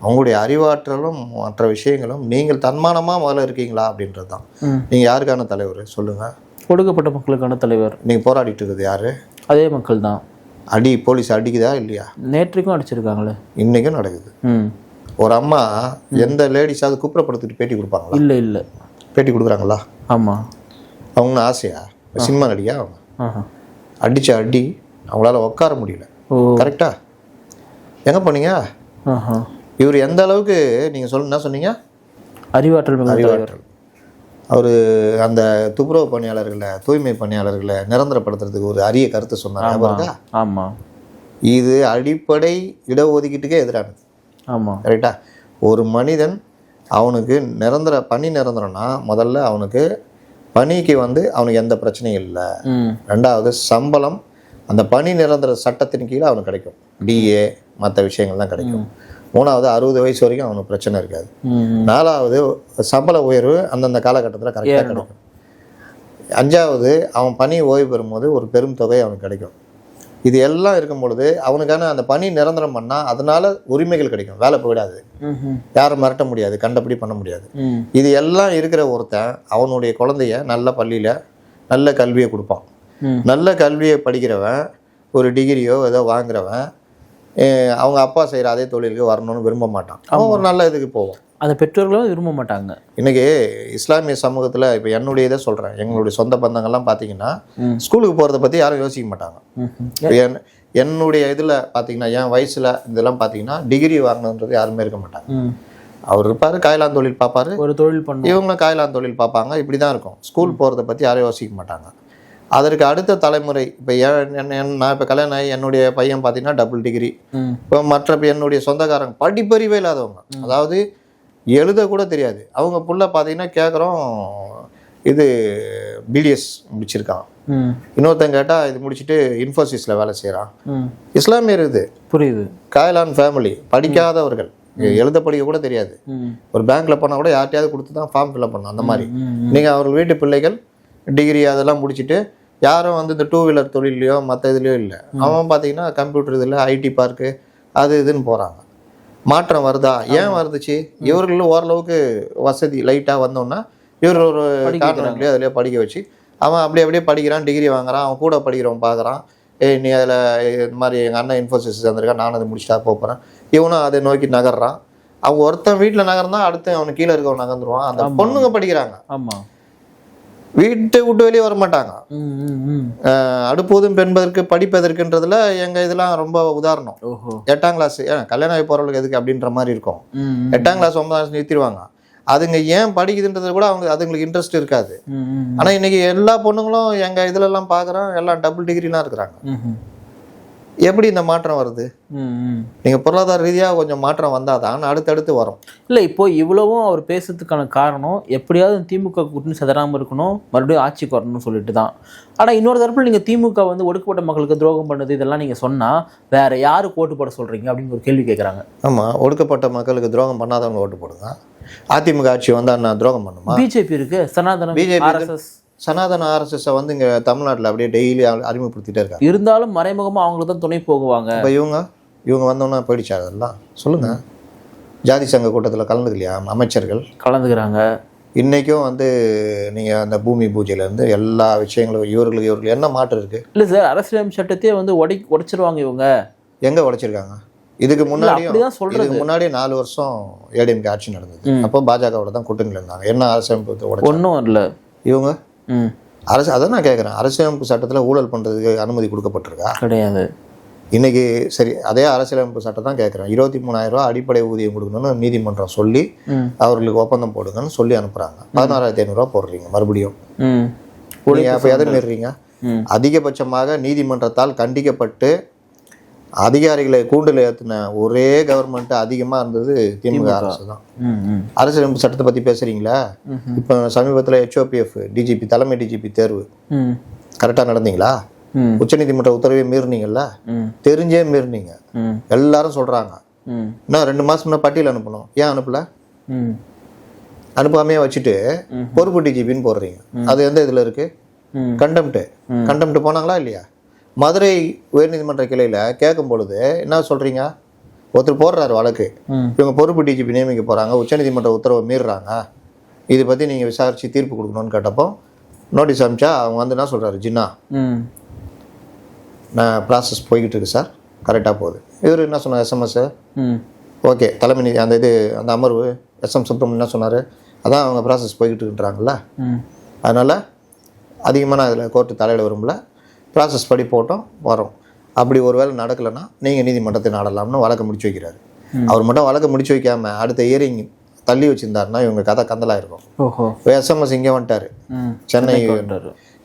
Speaker 2: அவங்களுடைய அறிவாற்றலும் மற்ற விஷயங்களும் நீங்கள் தன்மானமாக முதல்ல இருக்கீங்களா அப்படின்றது தான். நீங்கள் யாருக்கான தலைவர் சொல்லுங்கள்?
Speaker 1: ஒடுக்கப்பட்ட மக்களுக்கான தலைவர்.
Speaker 2: நீங்கள் போராடிட்டு இருக்குது யாரு? அதே
Speaker 1: மக்கள் தான்.
Speaker 2: அடி போலீஸ் அடிக்குதா இல்லையா?
Speaker 1: நேற்றுக்கும் அடிச்சிருக்காங்களே,
Speaker 2: இன்னைக்கும் நடக்குது. ஒரு அம்மா எந்த லேடிஸாவது குப்புறப்படுத்திட்டு பேட்டி கொடுப்பாங்களா?
Speaker 1: இல்லை இல்லை.
Speaker 2: பேட்டி கொடுக்குறாங்களா?
Speaker 1: ஆமாம்.
Speaker 2: அவங்கன்னு ஆசையா? சினிமா நடிகா அவங்க? அடிச்ச அடி அவங்களால உட்கார முடியல. கரெக்டா? எங்க போனீங்க? இவர் எந்த அளவுக்கு நீங்கள் என்ன சொன்னீங்க?
Speaker 1: அறிவாற்றல்.
Speaker 2: அறிவாற்றல். அவர் அந்த துப்புரவு பணியாளர்களை, தூய்மை பணியாளர்களை நிரந்தரப்படுத்துறதுக்கு ஒரு அரிய கருத்தை சொன்னார்.
Speaker 1: ஆமாம்.
Speaker 2: இது அடிப்படை இடஒதுக்கீட்டுக்கே எதிரானது.
Speaker 1: ஆமாம்.
Speaker 2: கரெக்டா? ஒரு மனிதன் அவனுக்கு பணி நிரந்தரம்னா முதல்ல அவனுக்கு பணிக்கு வந்து அவனுக்கு எந்த பிரச்சனையும் இல்லை. ரெண்டாவது சம்பளம் அந்த பணி நிரந்தர சட்டத்தின் கீழே அவனுக்கு கிடைக்கும். டிஏ மற்ற விஷயங்கள்லாம் கிடைக்கும். மூணாவது 60 வயசு வரைக்கும் அவனுக்கு பிரச்சனை இருக்காது. நாலாவது சம்பள உயர்வு அந்தந்த காலகட்டத்தில் கரெக்டாக கிடைக்கும். அஞ்சாவது அவன் பணி ஓய்வு பெறும்போது ஒரு பெரும் தொகை அவனுக்கு கிடைக்கும். இது எல்லாம் இருக்கும் பொழுது அவனுக்கான அந்த பணி நிரந்தரம் பண்ணால் அதனால உரிமைகள் கிடைக்கும். வேலை போயிடாது, யாரும் மிரட்ட முடியாது, கண்டபடி பண்ண முடியாது. இது எல்லாம் இருக்கிற ஒருத்தன் அவனுடைய குழந்தைய நல்ல பள்ளியில் நல்ல கல்வியை கொடுப்பான். நல்ல கல்வியை படிக்கிறவன், ஒரு டிகிரியோ ஏதோ வாங்குறவன், அவங்க அப்பா செய்கிற அதே தொழிலுக்கு வரணும்னு விரும்ப மாட்டான். அவன் ஒரு நல்ல இதுக்கு போவான்.
Speaker 1: அந்த பெற்றோர்களும் விரும்ப மாட்டாங்க.
Speaker 2: இன்னைக்கு இஸ்லாமிய சமூகத்தில் இப்போ என்னுடைய இதை சொல்கிறேன், எங்களுடைய சொந்த பந்தங்கள்லாம் பார்த்தீங்கன்னா ஸ்கூலுக்கு போகிறத பற்றி யாரும் யோசிக்க மாட்டாங்க. என்னுடைய இதில் பார்த்தீங்கன்னா என் வயசில் இதெல்லாம் பார்த்தீங்கன்னா டிகிரி வாங்கணுன்றது யாருமே இருக்க மாட்டாங்க. அவர் இருப்பார், காயலான் தொழில் பார்ப்பார்,
Speaker 1: ஒரு தொழில் பண்ண
Speaker 2: இவங்களும் காயலான் தொழில் பார்ப்பாங்க. இப்படி தான் இருக்கும். ஸ்கூல் போகிறத பற்றி யாரும் யோசிக்க மாட்டாங்க. அதற்கு அடுத்த தலைமுறை இப்போ நான் இப்போ கல்யாணம் ஆகி என்னுடைய பையன் பார்த்தீங்கன்னா டபுள் டிகிரி. இப்போ மற்ற என்னுடைய சொந்தக்காரங்க படிப்பறிவே இல்லாதவங்க, அதாவது எழுத கூட தெரியாது, அவங்க புள்ள பார்த்தீங்கன்னா கேட்குறோம் இது பிடிஎஸ் முடிச்சிருக்கான். இன்னொருத்தன் கேட்டால் இது முடிச்சுட்டு இன்ஃபோசிஸில் வேலை செய்கிறான். இஸ்லாமியர் இது
Speaker 1: புரியுது.
Speaker 2: காயலான் ஃபேமிலி, படிக்காதவர்கள், எழுத படிக்க கூட தெரியாது. ஒரு பேங்க்ல போனால் கூட யார்ட்டையாவது கொடுத்து தான் ஃபார்ம் ஃபில்அப் பண்ணணும். அந்த மாதிரி நீங்கள் அவர்கள் வீட்டு பிள்ளைகள் டிகிரி அதெல்லாம் முடிச்சுட்டு யாரும் வந்து இந்த 2 வீலர் தொழிலையோ மற்ற இதுலையோ இல்லை. அவன் பார்த்தீங்கன்னா கம்ப்யூட்டர் இதில் ஐடி பார்க்கு அது இதுன்னு போகிறாங்க. மாற்றம் வருதா? ஏன் வருதுச்சு? இவர்களும் ஓரளவுக்கு வசதி லைட்டாக வந்தோன்னா இவர் ஒரு கார்னர்லேயோ அதுலேயோ படிக்க வச்சு அவன் அப்படியே படிக்கிறான், டிகிரி வாங்குறான். அவன் கூட படிக்கிறவன் பார்க்குறான், நீ அதில் இது மாதிரி எங்கள் அண்ணன் இன்ஃபோசிஸ் வந்திருக்கான், நானும் அதை முடிச்சுட்டா போகிறேன். இவனும் அதை நோக்கி நகர்றான். அவங்க ஒருத்தன் வீட்டில் நகர்ந்தான், அடுத்து அவனுக்கு கீழே இருக்கவன் நகர்ந்துருவான். அந்த பொண்ணுங்க படிக்கிறாங்க. ஆமாம். வீட்டை விட்டு வெளியே வர மாட்டாங்க. அடுப்போதும் பெண்பதற்கு படிப்பதற்குன்றதுல எங்கள் இதெல்லாம் ரொம்ப உதாரணம். 8ஆம் கிளாஸ் கல்யாணம் ஆகி போகிறவங்களுக்கு எதுக்கு அப்படின்ற மாதிரி இருக்கும். 8ஆம் கிளாஸ் 9ஆம் கிளாஸ் நிறுத்திடுவாங்க. அதுங்க ஏன் படிக்குதுன்றது கூட அதுங்களுக்கு இன்ட்ரெஸ்ட் இருக்காது. ஆனால் இன்னைக்கு எல்லா பொண்ணுங்களும் எங்கள் இதுலலாம் பார்க்குறோம், எல்லாம் டபுள் டிகிரிலாம் இருக்கிறாங்க. எப்படி இந்த மாற்றம் வருது? நீங்கள் பொருளாதார ரீதியாக கொஞ்சம் மாற்றம் வந்தால் தான் அடுத்தடுத்து வரும்.
Speaker 1: இல்லை, இப்போ இவ்வளவும் அவர் பேசுறதுக்கான காரணம் எப்படியாவது திமுக கூட்டணி சதராமல் இருக்கணும், மறுபடியும் ஆட்சிக்கு வரணும்னு சொல்லிட்டு தான். ஆனால் இன்னொரு தரப்பில் நீங்கள் திமுக வந்து ஒடுக்கப்பட்ட மக்களுக்கு துரோகம் பண்ணுது இதெல்லாம் நீங்கள் சொன்னால் வேற யாருக்கு ஓட்டு போட சொல்கிறீங்க அப்படின்னு ஒரு கேள்வி கேட்குறாங்க.
Speaker 2: ஆமாம், ஒடுக்கப்பட்ட மக்களுக்கு துரோகம் பண்ணாதவங்க ஓட்டு போடுங்க. அதிமுக ஆட்சி வந்தால் நான் துரோகம் பண்ணுமா?
Speaker 1: பிஜேபி இருக்கு, சனாதன
Speaker 2: பிஜேபி சனாதன ஆர்எஸ்எஸ்ஸை வந்து இங்கே தமிழ்நாட்டில் அப்படியே டெய்லி அறிமுகப்படுத்திட்டே இருக்காங்க.
Speaker 1: இருந்தாலும் மறைமுகமாக அவங்களுக்கு தான் துணை போகுவாங்க.
Speaker 2: இப்போ இவங்க வந்தோன்னா போயிடுச்சா? அதெல்லாம் சொல்லுங்கள். ஜாதி சங்க கூட்டத்தில் கலந்துக்கலையா அமைச்சர்கள்?
Speaker 1: கலந்துக்கிறாங்க.
Speaker 2: இன்றைக்கும் வந்து நீங்கள் அந்த பூமி பூஜையிலேருந்து எல்லா விஷயங்களும் இவர்களுக்கு என்ன மாற்றம் இருக்குது?
Speaker 1: இல்லை சார், அரசியலமைப்பு சட்டத்தையே வந்து உடைச்சிருவாங்க இவங்க.
Speaker 2: எங்கே உடைச்சிருக்காங்க? இதுக்கு முன்னாடி 4 வருஷம் ஏடிஎம்கே ஆட்சி நடந்தது. அப்போ பாஜகவோட தான் கூட்டணியில் இருந்தாங்க. என்ன அரசியலமைப்பு உடைச்சு? ஒன்றும் இல்லை. இவங்க அதான் நான் கேட்குறேன், அரசியலமைப்பு சட்டத்தில் ஊழல் பண்ணுறதுக்கு அனுமதி கொடுக்கப்பட்டிருக்கா? கிடையாது. இன்னைக்கு சரி, அதே அரசியலமைப்பு சட்டம் தான் கேட்குறேன். 23,000 ரூபா அடிப்படை ஊதியம் கொடுக்கணும்னு நீதிமன்றம் சொல்லி அவர்களுக்கு ஒப்பந்தம் போடுங்கன்னு சொல்லி அனுப்புகிறாங்க. 16,500 ரூபா போடுறீங்க மறுபடியும். அப்போ எதை மீறுறீங்க? அதிகபட்சமாக நீதிமன்றத்தால் கண்டிக்கப்பட்டு அதிகாரிகளை கூண்டில் ஏற்றின ஒரே கவர்மெண்ட் அதிகமாக இருந்தது திமுக அரசு தான். அரசியலமைப்பு சட்டத்தை பற்றி பேசுகிறீங்களா? இப்போ சமீபத்தில் HOPF டிஜிபி தலைமை டிஜிபி தேர்வு கரெக்டாக நடந்தீங்களா? உச்சநீதிமன்ற உத்தரவை மீறினீங்கல்ல, தெரிஞ்சே மீறினீங்க. எல்லாரும் சொல்கிறாங்க இன்னும் 2 மாதம் முன்னே பட்டியல் அனுப்பணும். ஏன் அனுப்பல? அனுப்பாமையே வச்சுட்டு பொறுப்பு டிஜிபின்னு போடுறீங்க. அது எந்த இதில் இருக்கு? கண்டெம்ட் போனாங்களா இல்லையா? மதுரை உயர்நீதிமன்ற கிளையில் கேட்கும் பொழுது என்ன சொல்கிறீங்க? ஒருத்தர் போடுறாரு வழக்கு, இவங்க பொறுப்பு டிஜிபி நியமிக்க போகிறாங்க, உச்சநீதிமன்ற உத்தரவை மீறுறாங்க, இதை பற்றி நீங்கள் விசாரித்து தீர்ப்பு கொடுக்கணும்னு கேட்டப்போ நோட்டீஸ் அனுப்பிச்சா அவங்க வந்து என்ன சொல்கிறாரு, ஜின்னா நான் ப்ராசஸ் போய்கிட்டு இருக்கு சார், கரெக்டாக போகுது. இவர் என்ன சொன்னார், SMS ஓகே தலைமை நீதி அந்த அமர்வு SM சுப்ரமணியன் என்ன சொன்னார், அதான் அவங்க ப்ராசஸ் போய்கிட்டு இருக்குன்றாங்கல்ல, அதனால் அதிகமாக இதில் கோர்ட்டு தலையில் வரும்ல, ப்ராசஸ் படி போட்டோம் வரோம். அப்படி ஒரு வேளை நடக்கலைன்னா நீங்கள் நீதிமன்றத்தை நாடலாம்னு வழக்கை முடிச்சு வைக்கிறாரு. அவர் மட்டும் வழக்கை முடிச்சு வைக்காமல் அடுத்த இயரிங் தள்ளி வச்சுருந்தாருன்னா இவங்க கதை கந்தலாக இருக்கும். SMS இங்கே வந்துட்டார்,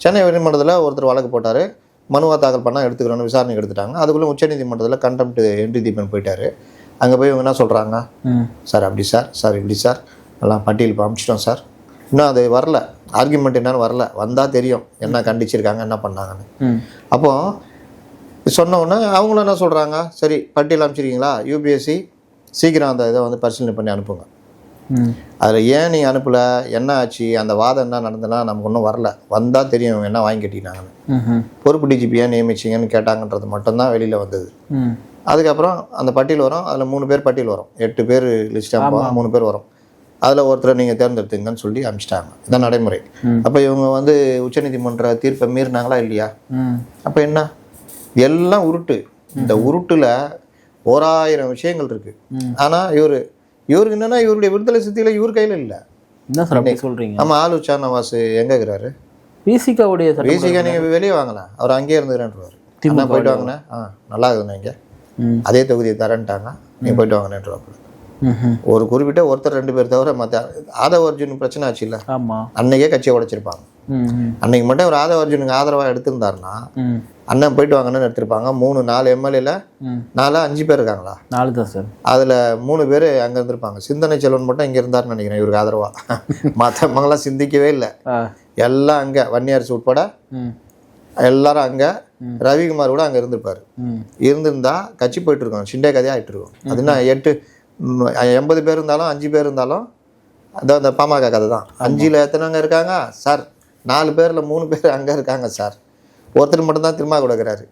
Speaker 2: சென்னை உயர்நீதிமன்றத்தில் ஒருத்தர் வழக்கு போட்டார், மனுவாக தாக்கல் பண்ணால் எடுத்துக்கிறோன்னு விசாரணைக்கு எடுத்துட்டாங்க. அதுக்குள்ளே உச்சநீதிமன்றத்தில் கண்டெம்ட் என்ட்ரி தீபன் போயிட்டார். அங்கே போய் இவங்க என்ன சொல்கிறாங்க, சார் அப்படி சார் இப்படி சார் எல்லாம் பட்டியல் இப்போ அனுப்பிச்சிட்டோம் சார், இன்னும் அது வரல, ஆர்குமெண்ட் என்னன்னு வரல, வந்தால் தெரியும் என்ன கண்டிச்சிருக்காங்க என்ன பண்ணாங்கன்னு. அப்போது சொன்ன உடனே அவங்களும் என்ன சொல்கிறாங்க, சரி பட்டியல் அனுப்பிச்சிருக்கீங்களா, UPSC சீக்கிரம் அந்த இதை வந்து பரிசீலனை பண்ணி அனுப்புங்க. அதில் ஏன் நீ அனுப்பலை, என்ன ஆச்சு, அந்த வாதம் என்ன நடந்ததுன்னா நமக்கு ஒன்றும் வரல, வந்தால் தெரியும் என்ன வாங்கி கட்டினாங்கன்னு. பொறுப்பு டிஜிபி ஏன் நியமிச்சிங்கன்னு கேட்டாங்கன்றது மட்டும்தான் வெளியில் வந்தது. அதுக்கப்புறம் அந்த பட்டியல் வரும், அதில் 3 பேர் பட்டியல் வரும், 8 பேர் லிஸ்ட்டாக 3 பேர் வரும், அதில் ஒருத்தரை நீங்கள் தேர்ந்தெடுத்துங்கன்னு சொல்லி அனுப்பிச்சிட்டாங்க. இதான் நடைமுறை. அப்போ இவங்க வந்து உச்சநீதிமன்ற தீர்ப்பை மீறினாங்களா இல்லையா? அப்போ என்ன, எல்லாம் உருட்டு. இந்த உருட்டில் 1000 விஷயங்கள் இருக்குது. ஆனால் இவருக்கு என்னென்னா இவருடைய விடுதலை சித்தியில் இவர் கையில் இல்லை.
Speaker 1: என்ன சார் சொல்கிறீங்க? ஆமாம்,
Speaker 2: ஆலு சானவாஸ் எங்கே இருக்கிறாரு?
Speaker 1: பிசிகா
Speaker 2: நீங்கள் வெளியே வாங்கலாம், அவர் அங்கேயே இருந்துக்கிறேன்றாரு. போயிட்டு வாங்கினேன், நல்லா இருக்குதுண்ணா, இங்கே அதே தொகுதியை தரேன்ட்டாங்க, நீங்கள் போயிட்டு வாங்கினேன்றாப்புல. ஒரு குறிப்பிட்ட ஒருத்தர் 2 பேர் தவிர மற்ற ஆதவ அர்ஜுனுக்கு பிரச்சனை ஆச்சு இல்லை, அன்னைக்கே கட்சியை உடைச்சிருப்பாங்க. அன்னைக்கு மட்டும் ஒரு ஆதவ அர்ஜுனுக்கு ஆதரவாக எடுத்திருந்தாருன்னா அண்ணன் போயிட்டு வாங்கன்னு எடுத்திருப்பாங்க. 3-4 MLAல 4-5 பேர் இருக்காங்களா?
Speaker 1: 4 தான் சார். அதில்
Speaker 2: 3 பேர் அங்கே இருந்திருப்பாங்க. சிந்தனை செல்வன் மட்டும் இங்கே இருந்தாருன்னு நினைக்கிறேன் இவருக்கு ஆதரவா. மற்றவங்களாம் சிந்திக்கவே இல்லை, எல்லாம் அங்கே வன்னியரசு உட்பட எல்லாரும் அங்கே. ரவிக்குமார் கூட அங்கே இருந்திருப்பாரு. இருந்திருந்தா கட்சி போயிட்டு இருக்கோம், சிண்டே கதையாக ஆகிட்டு இருக்கோம். அதுனா 80 பேர் இருந்தாலும் 5 பேர் இருந்தாலும் அதான் அந்த பாமக கதை தான். 5ல் எத்தனைங்க இருக்காங்க சார்? 4 பேரில் 3 பேர் அங்கே இருக்காங்க சார். ஒருத்தர் மட்டும்தான் திருமா கொடுக்குறாரு.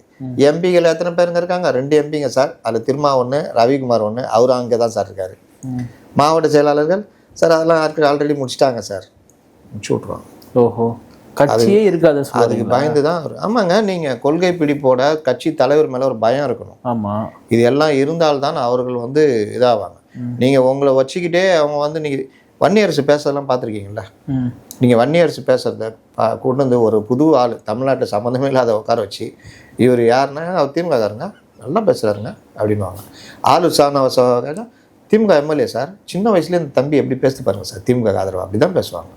Speaker 2: எம்பிகள் எத்தனை பேருங்க இருக்காங்க? 2 எம்பிங்க சார். அதில் திருமா 1, ரவிக்குமார் 1, அவரும் அங்கே தான் சார் இருக்காரு. மாவட்ட செயலாளர்கள் சார் அதெல்லாம் ஆல்ரெடி முடிச்சிட்டாங்க சார், முடிச்சு விட்ருவாங்க.
Speaker 1: ஓஹோ, கட்சியே இருக்காது,
Speaker 2: அதுக்கு பயந்து தான் அவர். ஆமாங்க, நீங்கள் கொள்கை பிடிப்போட கட்சி தலைவர் மேலே ஒரு பயம் இருக்கணும்.
Speaker 1: ஆமாம், இது
Speaker 2: எல்லாம் இருந்தால்தான் அவர்கள் வந்து இதாவாங்க. நீங்கள் உங்களை வச்சுக்கிட்டே அவங்க வந்து நீங்கள் வன்னியரசு பேசுறதெல்லாம் பார்த்துருக்கீங்களா? நீங்கள் வன்னியரசு பேசுறத கொண்டு வந்து ஒரு புது ஆள் தமிழ்நாட்டு சம்மந்தமே இல்லாத உட்கார வச்சு இவர் யாருன்னா அவர் திமுககாரங்க நல்லா பேசுகிறாருங்க அப்படின்வாங்க. ஆளு சாணவச திமுக MLA சார், சின்ன வயசுலேயே இந்த தம்பி எப்படி பேசி பாருங்க சார், திமுக ஆதரவு அப்படி தான் பேசுவாங்க.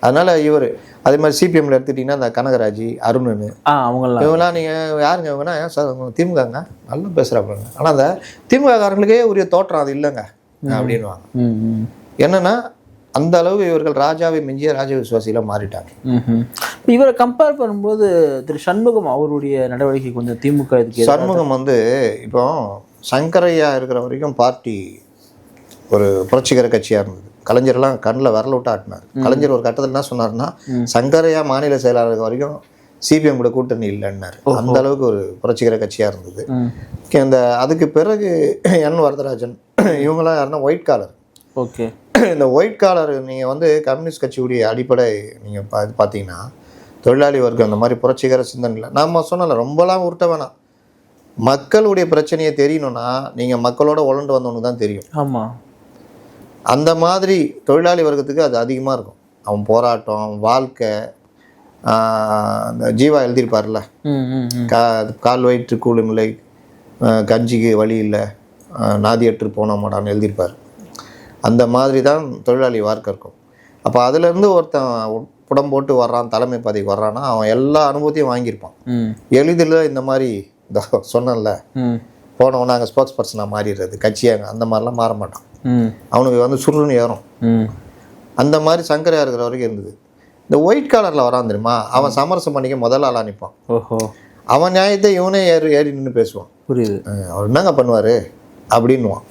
Speaker 2: அதனால இவர் அதே மாதிரி CPMல எடுத்துக்கிட்டிங்கன்னா இந்த கனகராஜி, அருணனு இவங்கெல்லாம் நீங்கள் யாருங்க இவங்கன்னா, சார் திமுகங்க நல்லா பேசுகிறாங்க, ஆனால் அந்த திமுக காரங்களுக்கே உரிய தோற்றம் அது இல்லைங்க அப்படின்வாங்க. என்னன்னா அந்த அளவுக்கு இவர்கள் ராஜாவை மிஞ்சிய ராஜ விசுவாசிலாம் மாறிட்டாங்க.
Speaker 1: இவரை கம்பேர் பண்ணும்போது திரு சண்முகம் அவருடைய நடவடிக்கை கொஞ்சம் திமுக
Speaker 2: சண்முகம் வந்து இப்போ சங்கரையா இருக்கிற வரைக்கும் பார்ட்டி ஒரு புரட்சிகர கட்சியாக இருந்தது. கலைஞர்லாம் கண்ணில் வரல விட்டு ஆட்டினார். கலைஞர் ஒரு கட்டத்தில் என்ன சொன்னார்னா, சங்கரையா மாநில செயலாளர் வரைக்கும் CPM கூட கூட்டணி இல்லைன்னாரு. அந்த அளவுக்கு ஒரு புரட்சிகர கட்சியாக இருந்தது. அந்த அதுக்கு பிறகு N. வரதராஜன் இவங்களாம் யாருன்னா ஒயிட் காலர்.
Speaker 1: ஓகே,
Speaker 2: இந்த ஒயிட் காலர் நீங்கள் வந்து கம்யூனிஸ்ட் கட்சியுடைய அடிப்படை நீங்கள் பார்த்தீங்கன்னா தொழிலாளி வர்க்கம் அந்த மாதிரி புரட்சிகர சிந்தனை இல்லை. நம்ம சொன்னல ரொம்பலாம் உருட்ட வேணாம், மக்களுடைய பிரச்சனையை தெரியணும்னா நீங்கள் மக்களோட உழண்டு வந்தவனுக்கு தான் தெரியும்.
Speaker 1: ஆமாம்,
Speaker 2: அந்த மாதிரி தொழிலாளி வர்க்கத்துக்கு அது அதிகமாக இருக்கும். அவன் போராட்டம் வாழ்க்கை. அந்த ஜீவா எழுதியிருப்பார்ல, கால் வயிற்று கூழுமில்லை, கஞ்சிக்கு வழி இல்லை, நாதியற்று போன மாட்டான்னு எழுதியிருப்பார். அந்த மாதிரி தான் தொழிலாளி வாழ்க்கை இருக்கும். அப்போ அதுலேருந்து ஒருத்தன் புடம் போட்டு வர்றான், தலைமை பதவிக்கு வர்றான்னா அவன் எல்லா அனுபவத்தையும் வாங்கியிருப்பான். எளிதில் இந்த மாதிரி சொன்னல போனவொன்னே அங்கே ஸ்போக்ஸ் பர்சனாக மாறிடுறது, கட்சியாக அந்த மாதிரிலாம் மாற மாட்டான். அவனுக்கு வந்து சுருன்னு ஏறும். அந்த மாதிரி சங்கரையா இருக்கிற வரைக்கும் இருந்தது. இந்த ஒயிட் காலரில் வரான் தெரியுமா, அவன் சமரசம் பண்ணிக்க முதல் ஆளாக நிற்பான். அவன் நியாயத்தை இவனே ஏறி நின்று பேசுவான்.
Speaker 1: புரியுது.
Speaker 2: அவர் என்னங்க பண்ணுவார் அப்படின்வான்.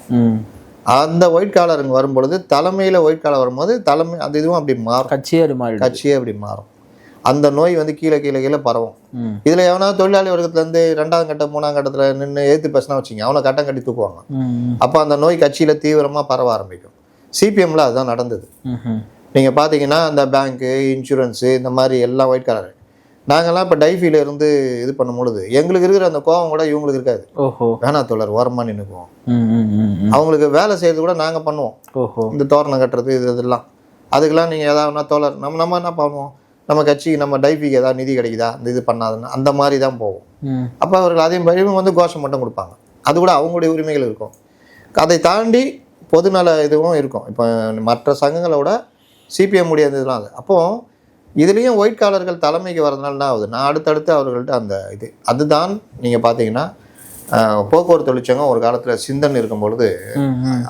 Speaker 2: அந்த ஒயிட் காலருங்க வரும்பொழுது, தலைமையில் ஒயிட் காலர் வரும்போது தலைமை அந்த இதுவும் அப்படி மாறும், கட்சியே அப்படி மாறும். அந்த நோய் வந்து கீழே கீழே கீழே பரவும். இதில் எவனாவது தொழிலாளி வர்க்கத்துலேருந்து 2ஆம் கட்டம் 3ஆம் கட்டத்தில் நின்று ஏற்று பேசினா வச்சுங்க, அவனை கட்டம் கட்டி தூக்குவாங்க. அப்போ அந்த நோய் கட்சியில் தீவிரமாக பரவ ஆரம்பிக்கும். சிபிஎம்ல அதுதான் நடந்தது. நீங்கள் பார்த்தீங்கன்னா அந்த பேங்க்கு, இன்சூரன்ஸு, இந்த மாதிரி எல்லாம் ஒயிட் கலர். நாங்கள்லாம் இப்போ டைஃபியில் இருந்து இது பண்ணும் பொழுது எங்களுக்கு இருக்கிற அந்த கோவம் கூட இவங்களுக்கு இருக்காது. வேணா தோழர் ஓரமாக நின்றுக்குவோம். அவங்களுக்கு வேலை செய்யறது கூட நாங்கள் பண்ணுவோம். இந்த தோரணம் கட்டுறது இதெல்லாம், அதுக்கெல்லாம் நீங்கள் ஏதாவது தோழர் நம்ம என்ன பண்ணுவோம், நம்ம கட்சிக்கு நம்ம டைஃபிக்கு ஏதாவது நிதி கிடைக்குதா, இந்த இது பண்ணாதுன்னு அந்த மாதிரி தான் போவோம். அப்போ அவர்கள் அதே மாதிரி வந்து கோஷம் மட்டும் கொடுப்பாங்க. அது கூட அவங்களுடைய உரிமைகள் இருக்கும். அதை தாண்டி பொதுநல இதுவும் இருக்கும். இப்போ மற்ற சங்கங்களை விட சிபிஎம் உடைய இதெல்லாம் அது. அப்போது இதுலேயும் ஒயிட் காலர்கள் தலைமைக்கு வரதுனால என்ன ஆகுது, நான் அடுத்தடுத்து அவர்கள்ட்ட அந்த இது அதுதான். நீங்கள் பார்த்தீங்கன்னா போக்குவரத்து தொழிற்சங்கம் ஒரு காலத்தில் சிந்தன் இருக்கும்பொழுது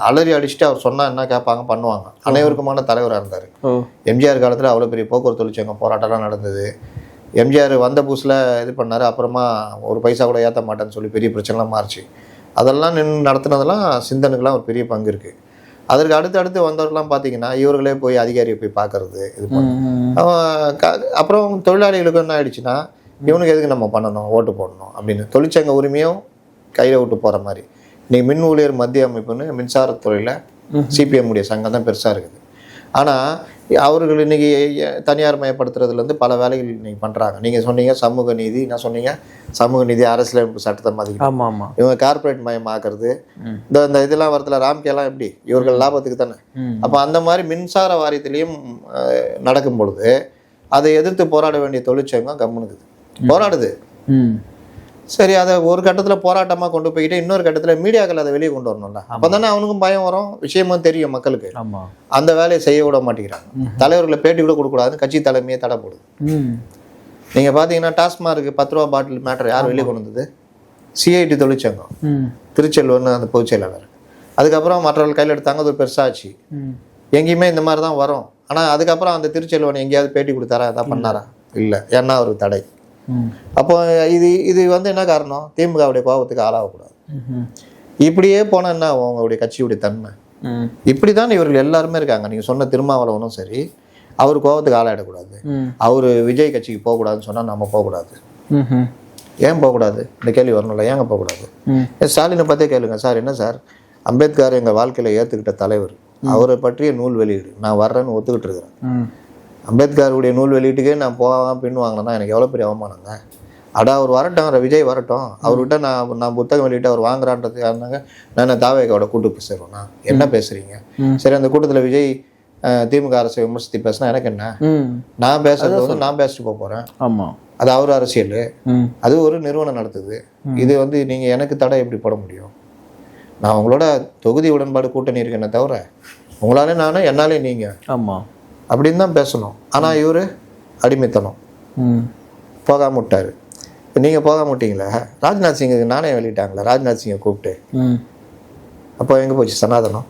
Speaker 2: அலறி அடிச்சுட்டு அவர் சொன்னால் என்ன கேட்பாங்க, பண்ணுவாங்க. அனைவருக்குமான தலைவராக இருந்தார். எம்ஜிஆர் காலத்தில் அவ்வளோ பெரிய போக்குவரத்து தொழிற்சங்கம் போராட்டம்லாம் நடந்தது. எம்ஜிஆர் வந்த புதுசில் இது பண்ணார், அப்புறமா ஒரு பைசா கூட ஏற்ற மாட்டேன்னு சொல்லி பெரிய பிரச்சனைலாம் மாறிச்சு. அதெல்லாம் நின்று நடத்துனதெல்லாம் சிந்தனுக்கெல்லாம் ஒரு பெரிய பங்கு இருக்குது. அதற்கு அடுத்து வந்தவர்கள்லாம் பார்த்தீங்கன்னா இவர்களே போய் அதிகாரியை போய் பார்க்கறது இது அப்புறம் தொழிலாளிகளுக்கு என்ன ஆயிடுச்சுன்னா, இவனுக்கு எதுக்கு நம்ம பண்ணணும், ஓட்டு போடணும் அப்படின்னு தொழிற்சங்க உரிமையும் கையில் விட்டு போகிற மாதிரி. இன்னைக்கு மின் ஊழியர் மத்திய அமைப்புன்னு மின்சாரத்துறையில் சிபிஎம் உடைய சங்கம் தான் பெருசாக இருக்குது. ஆனால் அவர்கள் இன்றைக்கி தனியார் மயப்படுத்துறதுலேருந்து பல வேலைகள் இன்றைக்கி பண்ணுறாங்க. நீங்கள் சொன்னீங்க சமூக நீதி, என்ன சொன்னீங்க சமூக நீதி, அரசியலமைப்பு சட்டத்தை மதிக்கணும். இவங்க கார்பரேட் மயமாக்குறது, இந்த இதெல்லாம் வரதுல ராம்கேலாம் எப்படி இவர்கள் லாபத்துக்கு தானே. அப்போ அந்த மாதிரி மின்சார வாரியத்திலையும் நடக்கும் பொழுது அதை எதிர்த்து போராட வேண்டிய தொழிற்சங்கம் கம்முனுக்குது, போராடுது. சரி, அதை ஒரு கட்டத்தில் போராட்டமாக கொண்டு போய்கிட்டு இன்னொரு கட்டத்தில் மீடியாக்கள் அதை வெளியே கொண்டு வரணும்ல. அப்போ தானே அவனுக்கும் பயம் வரும், விஷயமும் தெரியும் மக்களுக்கு. அந்த வேலையை செய்ய விட மாட்டேங்கிறாங்க. தலைவர்களை பேட்டி கூட கொடுக்கூடாதுன்னு கட்சி தலைமையே தடை போடுது. நீங்கள் பார்த்தீங்கன்னா டாஸ்மார்க்கு 10 ரூபா பாட்டில் மேட்டர் யார் வெளியே கொண்டு வந்தது, சிஐடி தொழிற்சங்கம், திருச்செல்வர்னு அந்த பொதுச் செயலாளர். அதுக்கப்புறம் மற்றவர்கள் கையில் எடுத்தாங்க, அது ஒரு பெருசாச்சு. எங்கேயுமே இந்த மாதிரி தான் வரும். ஆனால் அதுக்கப்புறம் அந்த திருச்செல்வன் எங்கேயாவது பேட்டி கொடுத்தாரா, எதாவது பண்ணாரா, இல்லை. ஏன்னா அவருக்கு தடை. அப்போ இது வந்து என்ன காரணம், திமுகவுடைய கோபத்துக்கு ஆளாகக்கூடாது. இப்படியே போனால் என்ன அவங்களுடைய கட்சியுடைய தன்மை. இப்படி தான் இவர்கள் எல்லாருமே இருக்காங்க. நீங்கள் சொன்ன திருமாவளவனும் சரி, அவர் கோபத்துக்கு ஆளாயிடக்கூடாது. அவர் விஜய் கட்சிக்கு போகக்கூடாதுன்னு சொன்னால் நம்ம போகக்கூடாது. ஏன் போகக்கூடாது, இந்த கேள்வி வரணும்ல, ஏங்க போகக்கூடாது. ஸ்டாலினை பார்த்தே கேளுங்க, சார் என்ன சார், அம்பேத்கர் எங்கள் வாழ்க்கையில் ஏற்றுக்கிட்ட தலைவர், அவரை பற்றிய நூல் வெளியீடு நான் வர்றேன்னு ஒத்துக்கிட்டு இருக்கிறேன். அம்பேத்கருடைய நூல் வெளியீட்டுக்கே நான் போகாமல் பின் வாங்கினேன்னா எனக்கு எவ்வளோ பெரிய அவமானங்க. அவர் வரட்டும், விஜய் வரட்டும், அவர்கிட்ட நான் புத்தகம் வெளியிட்டு அவர் வாங்குறான்றது யாருனாங்க, நான் தாவேக்காவோட கூட்டு பேசுகிறேன்னா என்ன பேசுறீங்க. சரி, அந்த கூட்டத்தில் விஜய் திமுக அரசை விமர்சித்து பேசினா எனக்கு என்ன, நான் பேசுறது வந்து நான் பேசிட்டு போகிறேன். ஆமாம், அது அவர் அரசியல், அது ஒரு நிறுவனம் நடத்துது. இது வந்து நீங்கள் எனக்கு தடை எப்படி போட முடியும். நான் உங்களோட தொகுதி உடன்பாடு கூட்டணி இருக்கேன்னு தவிர உங்களாலே நானும் என்னாலே நீங்கள் ஆமாம் அப்படின்னு தான் பேசணும். ஆனால் இவர் அடிமைத்தனம் போகாம விட்டார். இப்போ நீங்கள் போகாம விட்டீங்களா, ராஜ்நாத் சிங்குக்கு நானே வெளியிட்டாங்களா, ராஜ்நாத் சிங்கை கூப்பிட்டு. அப்போ எங்கே போச்சு சனாதனம்.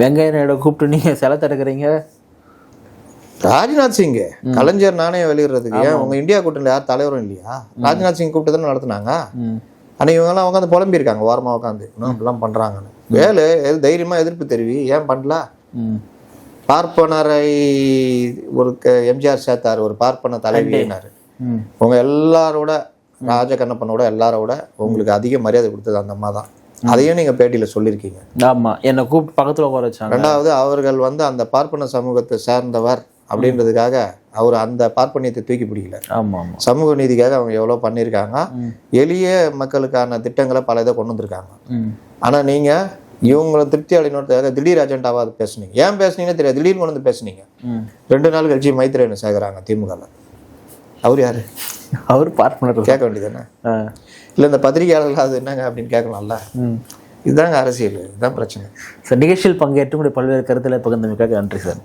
Speaker 1: வெங்கைய நாயுடு கூப்பிட்டு நீங்கள் சிலை தடுக்கிறீங்க.
Speaker 2: ராஜ்நாத் சிங்கு கலைஞர் நானே வெளியிடுறதுக்கு ஏன் உங்கள் இந்தியா கூட்டணியில் யார் தலைவரும் இல்லையா, ராஜ்நாத் சிங் கூப்பிட்டு தானே நடத்துனாங்க. ஆனால் இவங்கெல்லாம் உட்காந்து புலம்பியிருக்காங்க ஓரமாக உட்காந்து, இன்னும் அப்படிலாம் பண்ணுறாங்கன்னு. வேலு தைரியமாக எதிர்ப்பு தெரிவி, ஏன் பண்ணல. பார்ப்பனரை ஒரு எம்ஜிஆர் சேர்த்தார், ஒரு பார்ப்பன தலைவியினார். உங்க எல்லாரோட ராஜகண்ணப்பனோட எல்லாரோட உங்களுக்கு அதிக மரியாதை கொடுத்தது அந்த அம்மா தான். அதையும் நீங்க பேட்டியில சொல்லியிருக்கீங்க.
Speaker 1: ஆமா, என்னை கூப்பிட்டு பக்கத்துல உட்கார வச்சாங்க.
Speaker 2: ரெண்டாவது, அவர்கள் வந்து அந்த பார்ப்பன சமூகத்தை சேர்ந்தவர் அப்படின்றதுக்காக அவர் அந்த பார்ப்பனியத்தை தூக்கி பிடிக்கல. ஆமா, சமூக நீதிக்காக அவங்க எவ்வளவு பண்ணியிருக்காங்க. எளிய மக்களுக்கான திட்டங்களை பல இதை கொண்டு வந்திருக்காங்க. ஆனா நீங்க இவங்களை திருப்தி அடையினோட திடீர் அஜெண்டாவா அது பேசுனீங்க. ஏன் பேசுனீங்கன்னு தெரியாது, திடீர்னு கொண்டு வந்து பேசுனீங்க. 2 நாள் கழிச்சு மைத்ரேயனை சேர்க்குறாங்க திமுகவில். அவர் யாரு,
Speaker 1: அவர் பார்ப்பனர்
Speaker 2: கேட்க வேண்டியதானே. இல்லை இந்த பத்திரிகையாளர்கள் அது என்னங்க அப்படின்னு கேட்கலாம்ல. இதுதாங்க அரசியல், இதுதான் பிரச்சனை.
Speaker 1: சார், நிகழ்ச்சியில் பங்கேற்று பல்வேறு கருத்தில் பகிர்ந்தமைக்காக நன்றி சார்.